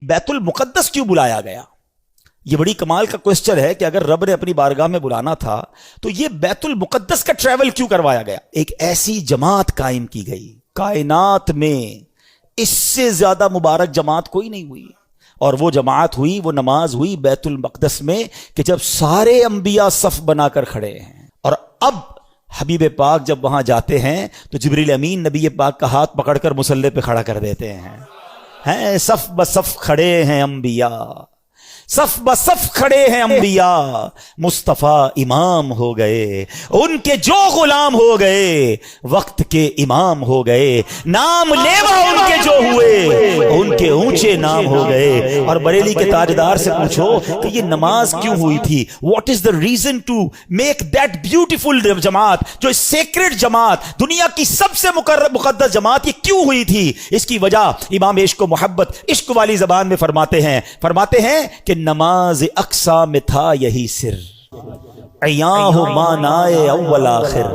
بیت المقدس کیوں بلایا گیا؟ یہ بڑی کمال کا کوسچن ہے کہ اگر رب نے اپنی بارگاہ میں بلانا تھا تو یہ بیت المقدس کا ٹریول کیوں کروایا گیا؟ ایک ایسی جماعت قائم کی گئی کائنات میں، اس سے زیادہ مبارک جماعت کوئی نہیں ہوئی، اور وہ جماعت ہوئی، وہ نماز ہوئی بیت المقدس میں کہ جب سارے انبیاء صف بنا کر کھڑے ہیں، اور اب حبیب پاک جب وہاں جاتے ہیں تو جبریل امین نبی پاک کا ہاتھ پکڑ کر مصلی پہ کھڑا کر دیتے ہیں صف بصف کھڑے ہیں انبیاء، صف بصف کھڑے ہیں انبیاء، مصطفیٰ امام ہو گئے، ان کے جو غلام ہو گئے وقت کے امام ہو گئے، نام لیوا ان کے جو ہوئے ان کے اونچے نام ہو گئے۔ اور بریلی کے تاجدار سے پوچھو کہ یہ نماز کیوں ہوئی تھی، what is the reason to make that beautiful جماعت، جو سیکرڈ جماعت، دنیا کی سب سے مقدس جماعت، یہ کیوں ہوئی تھی؟ اس کی وجہ امام عشق و محبت عشق والی زبان میں فرماتے ہیں کہ نماز اقصا میں تھا یہی سر، عیاں ہو مانائے اول آخر۔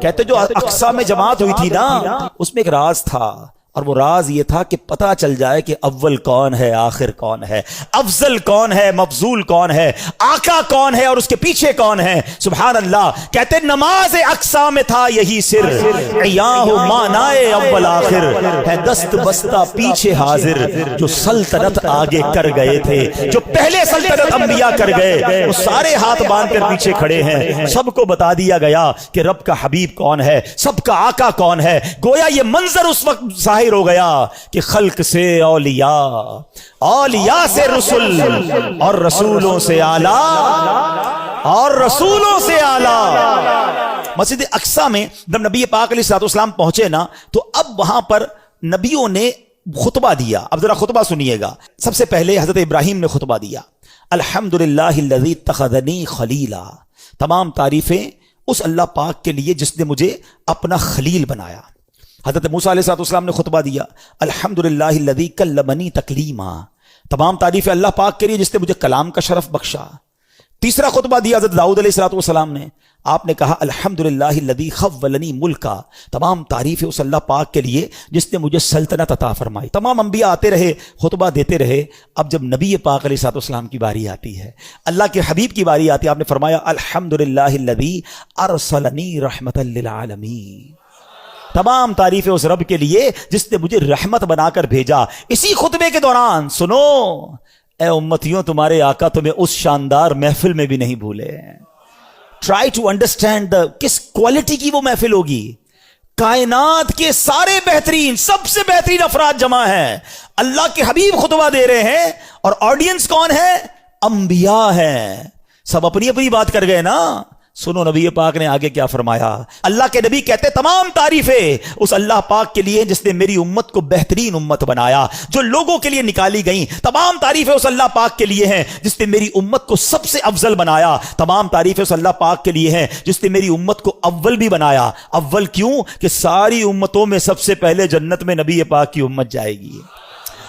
کہتے جو اقصا میں جماعت ہوئی تھی نا، اس میں ایک راز تھا، اور وہ راز یہ تھا کہ پتہ چل جائے کہ اول کون ہے، آخر کون ہے، افضل کون ہے، مفضول کون ہے، آقا کون ہے اور اس کے پیچھے کون ہے۔ سبحان اللہ۔ کہتے نماز اقصا میں تھا یہی سر، عیاں ہو مانائے اول آخر، ہے دست بستہ پیچھے حاضر، جو سلطنت آگے کر گئے تھے، جو پہلے سلطنت انبیاء کر گئے، وہ سارے ہاتھ باندھ کر پیچھے کھڑے ہیں۔ سب کو بتا دیا گیا کہ رب کا حبیب کون ہے، سب کا آقا کون ہے۔ گویا یہ منظر اس وقت ظاہر ہو گیا کہ خلق سے اولیاء، اولیاء سے رسول، اور رسولوں سے اعلیٰ، اور رسولوں سے اعلیٰ۔ مسجد اقصی میں جب نبی پاک علیہ السلام پہنچے نا، تو اب وہاں پر نبیوں نے خطبہ دیا۔ اب ذرا خطبہ سنیے گا۔ سب سے پہلے حضرت ابراہیم نے خطبہ دیا، الحمدللہ الذی اتخذنی خلیلا، تمام تعریفیں اس اللہ پاک کے لیے جس نے مجھے اپنا خلیل بنایا۔ حضرت موسیٰ علیہ السلام نے خطبہ دیا، الحمدللہ الذی کلمنی تکلیما، تمام تعریف اللہ پاک کے لیے جس نے مجھے کلام کا شرف بخشا۔ تیسرا خطبہ دیا حضرت داؤد علیہ السلام نے، آپ نے کہا الحمدللہ الذی خولنی ملکا، تمام تعریف اس اللہ پاک کے لیے جس نے مجھے سلطنت عطا فرمائی۔ تمام انبیاء آتے رہے، خطبہ دیتے رہے۔ اب جب نبی پاک علیہ السلام کی باری آتی ہے، اللہ کے حبیب کی باری آتی ہے، آپ نے فرمایا الحمدللہ الذی ارسلنی رحمتا للعالمین، تمام تعریفیں اس رب کے لیے جس نے مجھے رحمت بنا کر بھیجا۔ اسی خطبے کے دوران سنو اے امتیوں، تمہارے آقا تمہیں اس شاندار محفل میں بھی نہیں بھولے ہیں۔ ٹرائی ٹو انڈرسٹینڈ کس کوالٹی کی وہ محفل ہوگی۔ کائنات کے سارے بہترین، سب سے بہترین افراد جمع ہیں، اللہ کے حبیب خطبہ دے رہے ہیں، اور آڈینس کون ہے؟ انبیاء ہیں۔ سب اپنی اپنی بات کر گئے نا۔ سنو نبی پاک نے آگے کیا فرمایا۔ اللہ کے نبی کہتے تمام تعریفیں اس اللہ پاک کے لیے جس نے میری امت کو بہترین امت بنایا، جو لوگوں کے لیے نکالی گئیں۔ تمام تعریفیں اس اللہ پاک کے لیے ہیں جس نے میری امت کو سب سے افضل بنایا۔ تمام تعریفیں اس اللہ پاک کے لیے ہیں جس نے میری امت کو اول بھی بنایا۔ اول کیوں؟ کہ ساری امتوں میں سب سے پہلے جنت میں نبی پاک کی امت جائے گی،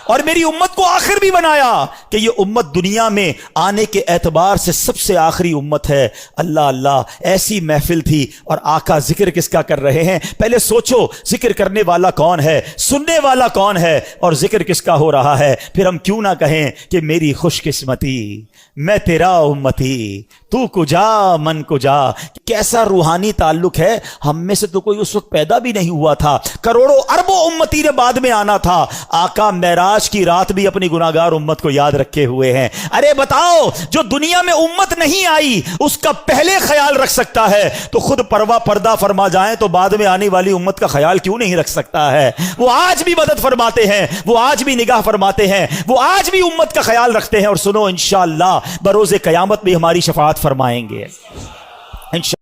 اور میری امت کو آخر بھی بنایا کہ یہ امت دنیا میں آنے کے اعتبار سے سب سے آخری امت ہے۔ اللہ اللہ، ایسی محفل تھی، اور آقا ذکر کس کا کر رہے ہیں؟ پہلے سوچو، ذکر کرنے والا کون ہے، سننے والا کون ہے، اور ذکر کس کا ہو رہا ہے؟ پھر ہم کیوں نہ کہیں کہ میری خوش قسمتی، میں تیرا امتی، تو کجا من کجا۔ کیسا روحانی تعلق ہے، ہم میں سے تو کوئی اس وقت پیدا بھی نہیں ہوا تھا، کروڑوں اربوں امتی نے بعد میں آنا تھا۔ آقا معراج کی رات بھی اپنی گناہگار امت کو یاد رکھے ہوئے ہیں۔ ارے بتاؤ، جو دنیا میں امت نہیں آئی اس کا پہلے خیال رکھ سکتا ہے تو خود پردہ فرما جائیں تو بعد میں آنے والی امت کا خیال کیوں نہیں رکھ سکتا ہے؟ وہ آج بھی مدد فرماتے ہیں، وہ آج بھی نگاہ فرماتے ہیں، وہ آج بھی امت کا خیال رکھتے ہیں، اور سنو انشاءاللہ بروز قیامت بھی ہماری شفاعت فرمائیں گے۔